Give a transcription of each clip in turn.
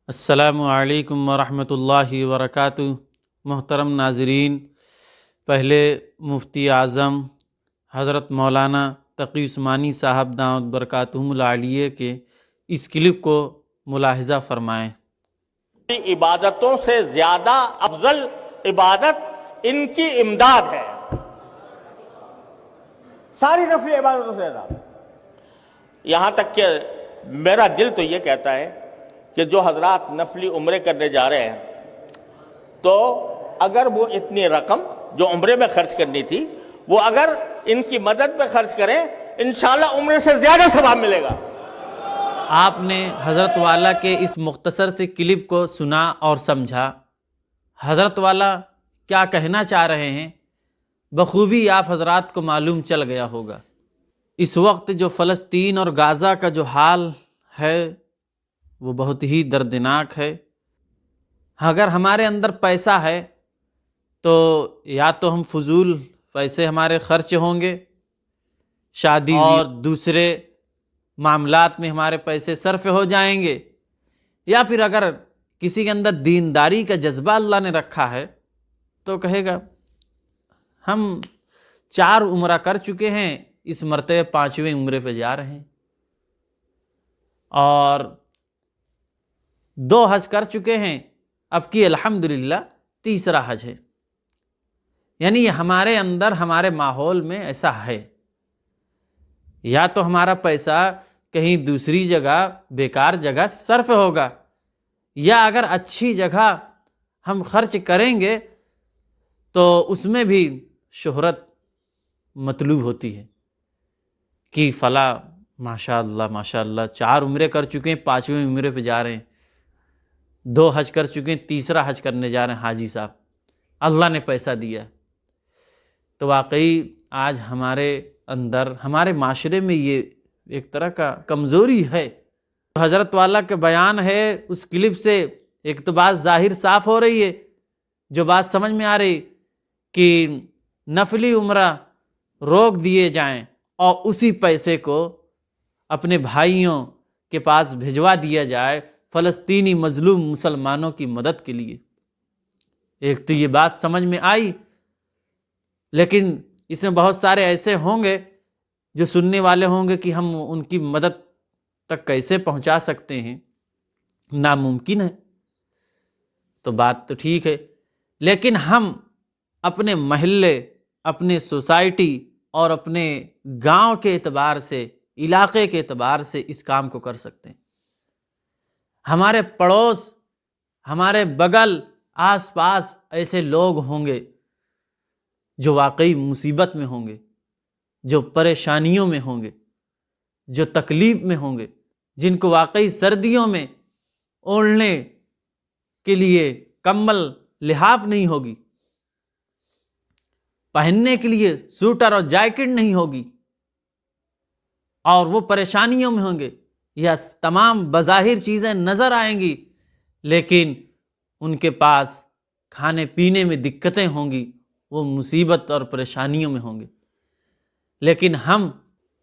السلام علیکم ورحمۃ اللہ وبرکاتہ۔ محترم ناظرین، پہلے مفتی اعظم حضرت مولانا تقی عثمانی صاحب دامت برکاتہم العالیہ کے اس کلپ کو ملاحظہ فرمائیں۔ عبادتوں سے زیادہ افضل عبادت ان کی امداد ہے، ساری نفلی عبادتوں سے زیادہ۔ یہاں تک کہ میرا دل تو یہ کہتا ہے کہ جو حضرات نفلی عمرے کرنے جا رہے ہیں تو اگر وہ اتنی رقم جو عمرے میں خرچ کرنی تھی وہ اگر ان کی مدد پہ خرچ کریں انشاءاللہ عمرے سے زیادہ ثواب ملے گا۔ آپ نے حضرت والا کے اس مختصر سے کلپ کو سنا اور سمجھا۔ حضرت والا کیا کہنا چاہ رہے ہیں بخوبی آپ حضرات کو معلوم چل گیا ہوگا۔ اس وقت جو فلسطین اور غازہ کا جو حال ہے وہ بہت ہی دردناک ہے۔ اگر ہمارے اندر پیسہ ہے تو یا تو ہم فضول پیسے ہمارے خرچ ہوں گے، شادی اور دوسرے معاملات میں ہمارے پیسے صرف ہو جائیں گے، یا پھر اگر کسی کے اندر دینداری کا جذبہ اللہ نے رکھا ہے تو کہے گا ہم 4 عمرہ کر چکے ہیں، اس مرتبہ 5ویں عمرے پہ جا رہے ہیں، اور 2 حج کر چکے ہیں، اب کی الحمدللہ تیسرا حج ہے۔ یعنی یہ ہمارے اندر ہمارے ماحول میں ایسا ہے، یا تو ہمارا پیسہ کہیں دوسری جگہ بیکار جگہ صرف ہوگا، یا اگر اچھی جگہ ہم خرچ کریں گے تو اس میں بھی شہرت مطلوب ہوتی ہے کہ فلاں ماشاءاللہ 4 عمرے کر چکے ہیں، 5ویں عمرے پہ جا رہے ہیں، 2 حج کر چکے ہیں، تیسرا حج کرنے جا رہے ہیں حاجی صاحب، اللہ نے پیسہ دیا۔ تو واقعی آج ہمارے اندر ہمارے معاشرے میں یہ ایک طرح کا کمزوری ہے۔ حضرت والا کے بیان ہے اس کلپ سے ایک تو بات ظاہر صاف ہو رہی ہے، جو بات سمجھ میں آ رہی کہ نفلی عمرہ روک دیے جائیں اور اسی پیسے کو اپنے بھائیوں کے پاس بھجوا دیا جائے فلسطینی مظلوم مسلمانوں کی مدد کے لیے۔ ایک تو یہ بات سمجھ میں آئی، لیکن اس میں بہت سارے ایسے ہوں گے جو سننے والے ہوں گے کہ ہم ان کی مدد تک کیسے پہنچا سکتے ہیں، ناممکن ہے۔ تو بات تو ٹھیک ہے، لیکن ہم اپنے محلے، اپنے سوسائٹی اور اپنے گاؤں کے اعتبار سے، علاقے کے اعتبار سے اس کام کو کر سکتے ہیں۔ ہمارے پڑوس، ہمارے بغل، آس پاس ایسے لوگ ہوں گے جو واقعی مصیبت میں ہوں گے، جو پریشانیوں میں ہوں گے، جو تکلیف میں ہوں گے، جن کو واقعی سردیوں میں اوڑھنے کے لیے کمبل لحاف نہیں ہوگی، پہننے کے لیے سوٹر اور جیکٹ نہیں ہوگی، اور وہ پریشانیوں میں ہوں گے۔ یہ تمام بظاہر چیزیں نظر آئیں گی، لیکن ان کے پاس کھانے پینے میں دقتیں ہوں گی، وہ مصیبت اور پریشانیوں میں ہوں گے۔ لیکن ہم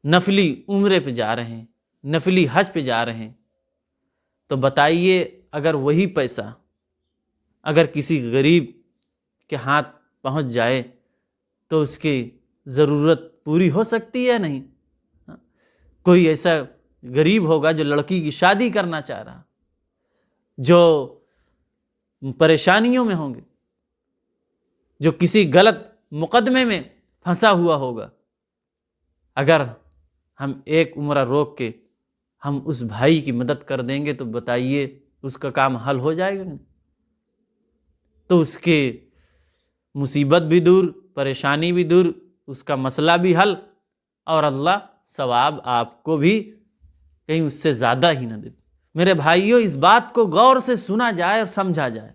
نفلی عمرے پہ جا رہے ہیں، نفلی حج پہ جا رہے ہیں، تو بتائیے اگر وہی پیسہ اگر کسی غریب کے ہاتھ پہنچ جائے تو اس کی ضرورت پوری ہو سکتی ہے؟ نہیں۔ کوئی ایسا غریب ہوگا جو لڑکی کی شادی کرنا چاہ رہا، جو پریشانیوں میں ہوں گے، جو کسی غلط مقدمے میں پھنسا ہوا ہوگا، اگر ہم ایک عمرہ روک کے ہم اس بھائی کی مدد کر دیں گے تو بتائیے اس کا کام حل ہو جائے گا؟ تو اس کے مصیبت بھی دور، پریشانی بھی دور، اس کا مسئلہ بھی حل، اور اللہ ثواب آپ کو بھی کہیں اس سے زیادہ ہی نہ دے۔ میرے بھائیوں، اس بات کو غور سے سنا جائے اور سمجھا جائے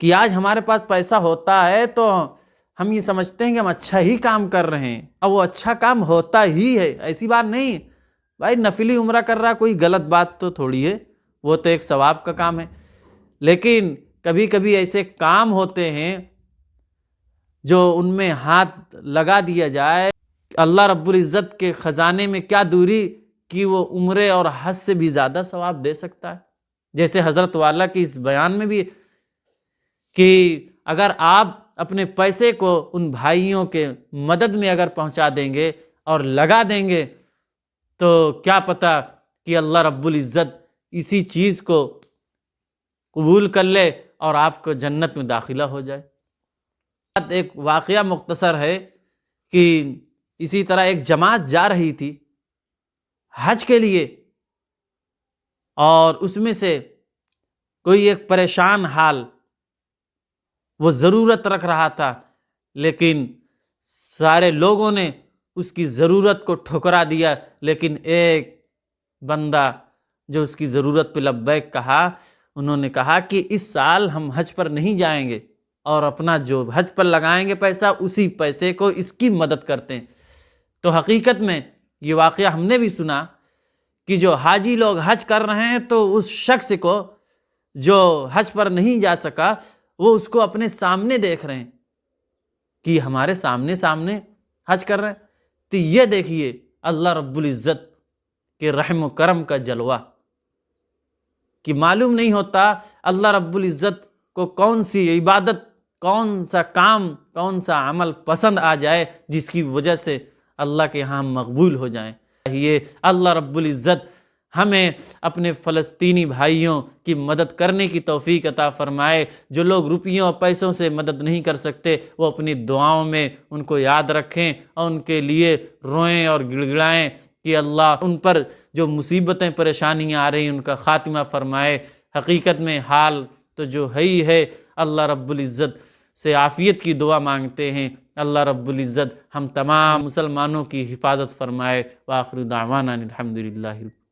کہ آج ہمارے پاس پیسہ ہوتا ہے تو ہم یہ سمجھتے ہیں کہ ہم اچھا ہی کام کر رہے ہیں، اور وہ اچھا کام ہوتا ہی ہے، ایسی بات نہیں۔ بھائی نفلی عمرہ کر رہا کوئی غلط بات تو تھوڑی ہے، وہ تو ایک ثواب کا کام ہے، لیکن کبھی کبھی ایسے کام ہوتے ہیں جو ان میں ہاتھ لگا دیا جائے، اللہ رب العزت کے خزانے میں کیا دوری کہ وہ عمرے اور حج سے بھی زیادہ ثواب دے سکتا ہے۔ جیسے حضرت والا کی اس بیان میں بھی کہ اگر آپ اپنے پیسے کو ان بھائیوں کے مدد میں اگر پہنچا دیں گے اور لگا دیں گے تو کیا پتہ کہ اللہ رب العزت اسی چیز کو قبول کر لے اور آپ کو جنت میں داخلہ ہو جائے۔ ایک واقعہ مختصر ہے کہ اسی طرح ایک جماعت جا رہی تھی حج کے لیے، اور اس میں سے کوئی ایک پریشان حال وہ ضرورت رکھ رہا تھا، لیکن سارے لوگوں نے اس کی ضرورت کو ٹھکرا دیا، لیکن ایک بندہ جو اس کی ضرورت پہ لبیک کہا، انہوں نے کہا کہ اس سال ہم حج پر نہیں جائیں گے اور اپنا جو حج پر لگائیں گے پیسہ، اسی پیسے کو اس کی مدد کرتے ہیں۔ تو حقیقت میں یہ واقعہ ہم نے بھی سنا کہ جو حاجی لوگ حج کر رہے ہیں تو اس شخص کو جو حج پر نہیں جا سکا وہ اس کو اپنے سامنے دیکھ رہے ہیں کہ ہمارے سامنے حج کر رہے ہیں۔ تو یہ دیکھیے اللہ رب العزت کے رحم و کرم کا جلوہ، کہ معلوم نہیں ہوتا اللہ رب العزت کو کون سی عبادت، کون سا کام، کون سا عمل پسند آ جائے جس کی وجہ سے اللہ کے ہاں مقبول ہو جائیں۔ یہ اللہ رب العزت ہمیں اپنے فلسطینی بھائیوں کی مدد کرنے کی توفیق عطا فرمائے۔ جو لوگ روپیوں اور پیسوں سے مدد نہیں کر سکتے وہ اپنی دعاؤں میں ان کو یاد رکھیں اور ان کے لیے روئیں اور گڑ گڑائیں کہ اللہ ان پر جو مصیبتیں پریشانیاں آ رہی ہیں ان کا خاتمہ فرمائے۔ حقیقت میں حال تو جو ہے ہی ہے، اللہ رب العزت سے عافیت کی دعا مانگتے ہیں۔ اللہ رب العزت ہم تمام مسلمانوں کی حفاظت فرمائے۔ وآخر دعوانا الحمدللہ۔